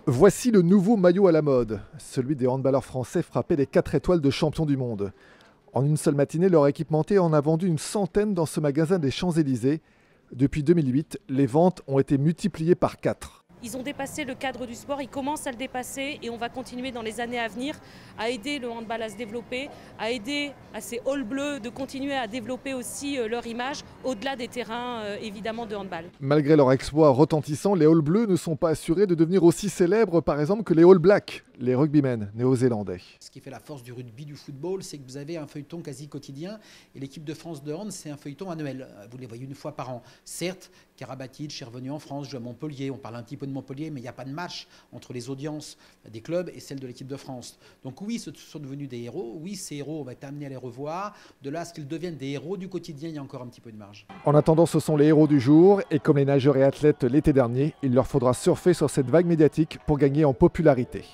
Voici le nouveau maillot à la mode. Celui des handballeurs français frappés des 4 étoiles de champion du monde. En une seule matinée, leur équipementier en a vendu une centaine dans ce magasin des Champs-Élysées. Depuis 2008, les ventes ont été multipliées par 4. Ils ont dépassé le cadre du sport, ils commencent à le dépasser et on va continuer dans les années à venir à aider le handball à se développer, à aider à ces halls bleus de continuer à développer aussi leur image au-delà des terrains évidemment de handball. Malgré leur exploit retentissant, les halls bleus ne sont pas assurés de devenir aussi célèbres par exemple que les all blacks, les rugbymen néo-zélandais. Ce qui fait la force du rugby, du football, c'est que vous avez un feuilleton quasi quotidien et l'équipe de France de hand, c'est un feuilleton annuel. Vous les voyez une fois par an. Certes, Karabatic est revenu en France, joue à Montpellier, on parle un petit peu de Montpellier, mais il n'y a pas de match entre les audiences des clubs et celles de l'équipe de France. Donc oui, ce sont devenus des héros. Oui, ces héros, on va être amenés à les revoir. De là à ce qu'ils deviennent des héros du quotidien, il y a encore un petit peu de marge. En attendant, ce sont les héros du jour et comme les nageurs et athlètes l'été dernier, il leur faudra surfer sur cette vague médiatique pour gagner en popularité.